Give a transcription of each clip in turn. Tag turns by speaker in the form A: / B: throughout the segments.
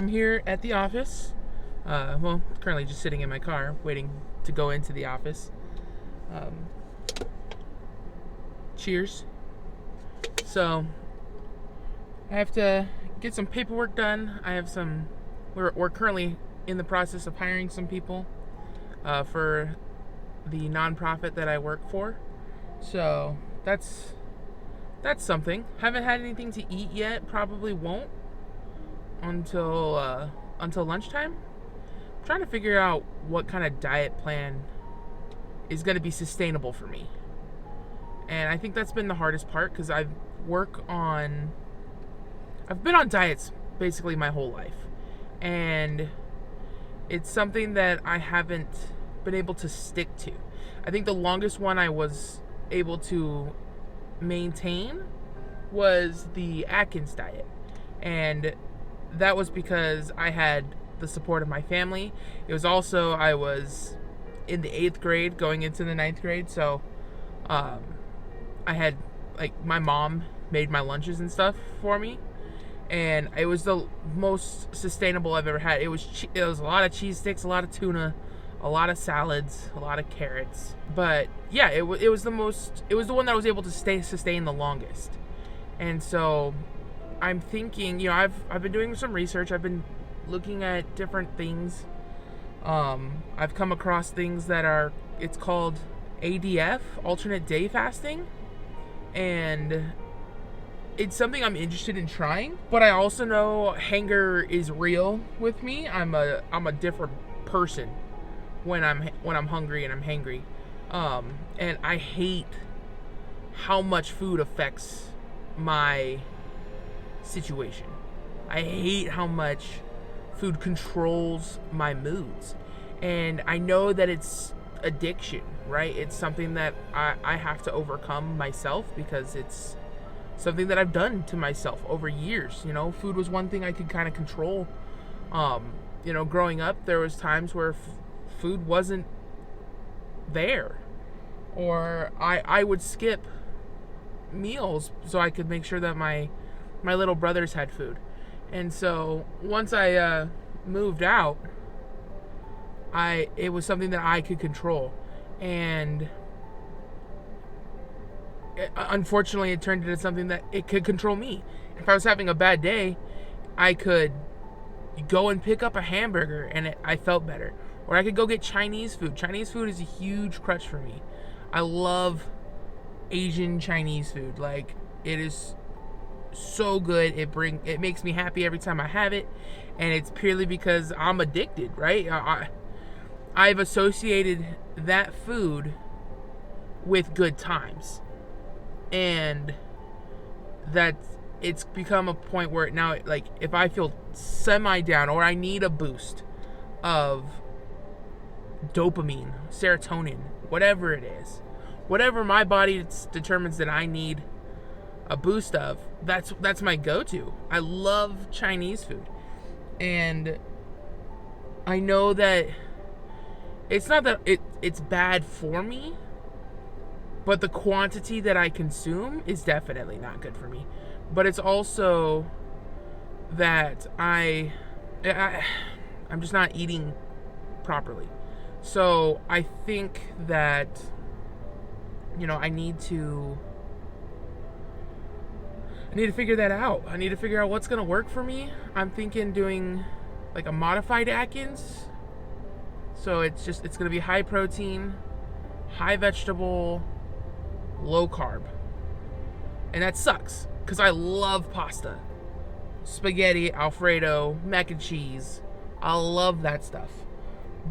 A: I'm here at the office. Currently just sitting in my car, waiting to go into the office. Um, cheers. So, I have to get some paperwork done. We're currently in the process of hiring some people for the nonprofit that I work for. So, that's something. Haven't had anything to eat yet. Probably won't until lunchtime. I'm trying to figure out what kind of diet plan is going to be sustainable for me. And I think that's been the hardest part because I've been on diets basically my whole life. And it's something that I haven't been able to stick to. I think the longest one I was able to maintain was the Atkins diet. And that was because I had the support of my family. It was also, I was in the 8th grade going into the 9th grade. So I had, my mom made my lunches and stuff for me. And it was the most sustainable I've ever had. It was a lot of cheese sticks, a lot of tuna, a lot of salads, a lot of carrots. But yeah, it was the one that I was able to sustain the longest. And so I'm thinking, I've been doing some research. I've been looking at different things. I've come across things that it's called ADF, alternate day fasting. And it's something I'm interested in trying, but I also know hunger is real with me. I'm a different person when I'm hungry and I'm hangry. And I hate how much food affects my situation. I hate how much food controls my moods. And I know that it's addiction, right? It's something that I have to overcome myself because it's something that I've done to myself over years. Food was one thing I could kind of control. Growing up, there was times where food wasn't there, or I would skip meals so I could make sure that my little brothers had food. And so once I moved out, it was something that I could control. And unfortunately, it turned into something that it could control me. If I was having a bad day, I could go and pick up a hamburger and I felt better. Or I could go get Chinese food. Chinese food is a huge crutch for me. I love Asian Chinese food. It is so good. It makes me happy every time I have it. And it's purely because I'm addicted, right? I've associated that food with good times. And that it's become a point where now, if I feel semi down or I need a boost of dopamine, serotonin, whatever it is, whatever my body determines that I need a boost of, that's my go-to. I love Chinese food. And I know that it's not that it's bad for me, but the quantity that I consume is definitely not good for me. But it's also that I'm just not eating properly. So I think that, I need to figure that out. I need to figure out what's going to work for me. I'm thinking doing a modified Atkins. So it's going to be high protein, high vegetable, low carb. And that sucks because I love pasta, spaghetti, Alfredo, mac and cheese. I love that stuff.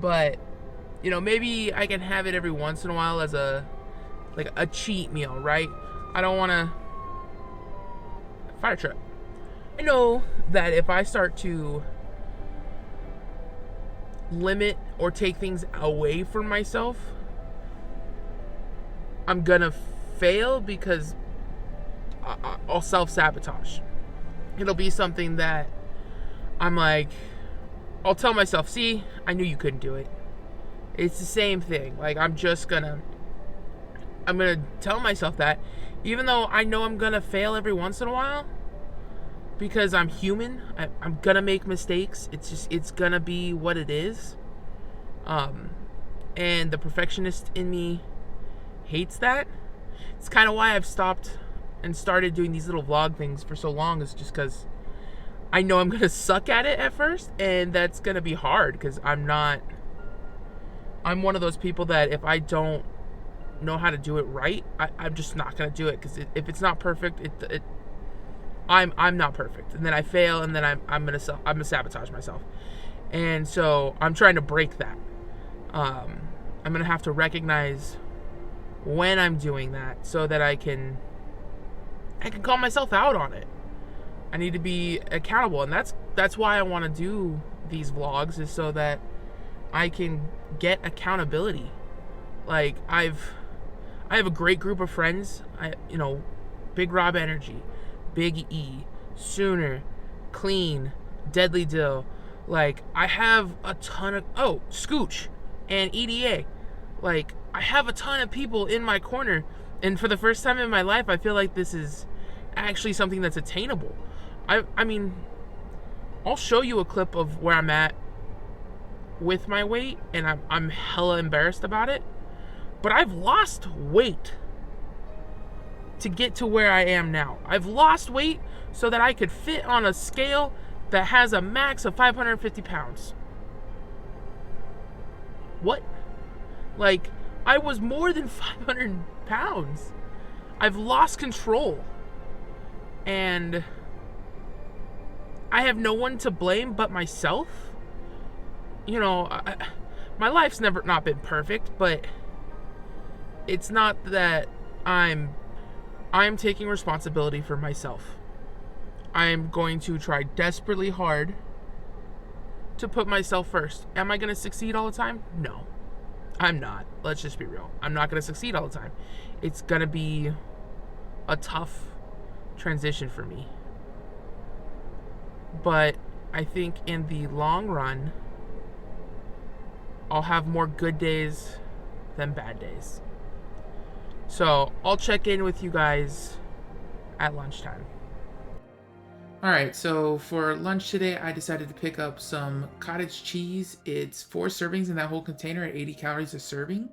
A: But maybe I can have it every once in a while as a cheat meal, right? I don't want to fire truck. I know that if I start to limit or take things away from myself, I'm gonna fail because I'll self-sabotage. It'll be something that I'll tell myself, see, I knew you couldn't do it. It's the same thing. I'm gonna tell myself that, even though I know I'm gonna fail every once in a while, because I'm human. I'm gonna make mistakes. It's gonna be what it is. And the perfectionist in me hates that. It's kind of why I've stopped and started doing these little vlog things for so long, is just because I know I'm gonna suck at it at first, and that's gonna be hard because I'm one of those people that if I don't know how to do it right, I'm just not gonna do it, because if it's not perfect, I'm not perfect, and then I fail, and then I'm gonna sabotage myself, and so I'm trying to break that. I'm gonna have to recognize when I'm doing that so that I can call myself out on it. I need to be accountable, and that's why I want to do these vlogs, is so that I can get accountability. Like I have a great group of friends. Big Rob Energy, Big E, Sooner, Clean, Deadly Dill. Like I have a ton of Scooch and EDA. Like I have a ton of people in my corner, and for the first time in my life, I feel like this is actually something that's attainable. I mean, I'll show you a clip of where I'm at with my weight, and I'm hella embarrassed about it. But I've lost weight to get to where I am now. I've lost weight so that I could fit on a scale that has a max of 550 pounds. What? Like, I was more than 500 pounds. I've lost control. And I have no one to blame but myself. My life's not been perfect, but it's not that I'm taking responsibility for myself. I'm going to try desperately hard to put myself first. Am I going to succeed all the time? No, I'm not. Let's just be real. I'm not going to succeed all the time. It's going to be a tough transition for me. But I think in the long run, I'll have more good days than bad days. So I'll check in with you guys at lunchtime. Alright, so for lunch today, I decided to pick up some cottage cheese. It's 4 servings in that whole container at 80 calories a serving.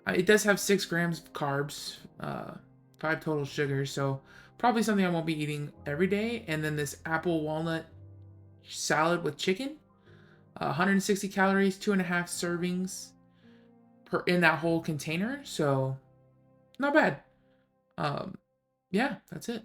A: It does have 6 grams of carbs, 5 total sugars, so probably something I won't be eating every day. And then this apple walnut salad with chicken, 160 calories, 2.5 servings in that whole container. So not bad. Yeah, that's it.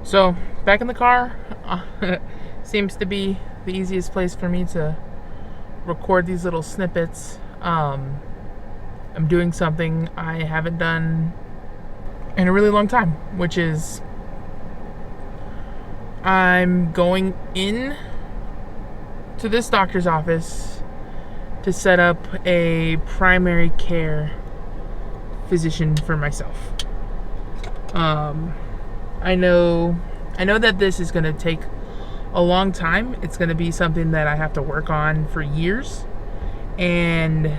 A: So, back in the car, seems to be the easiest place for me to record these little snippets. I'm doing something I haven't done in a really long time, which is I'm going in to this doctor's office to set up a primary care physician for myself. I know that this is going to take a long time. It's going to be something that I have to work on for years, and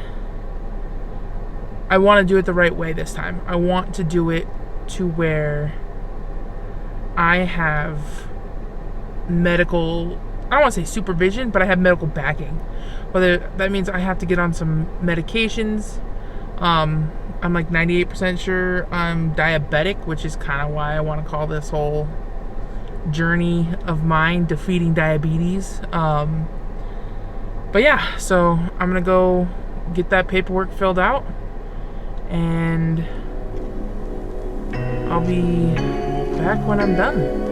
A: I want to do it the right way this time. I want to do it to where I have medical, I don't want to say supervision, but I have medical backing. Whether that means I have to get on some medications. I'm like 98% sure I'm diabetic, which is kind of why I want to call this whole journey of mine Defeating Diabetes. But yeah, so I'm gonna go get that paperwork filled out, and I'll be back when I'm done.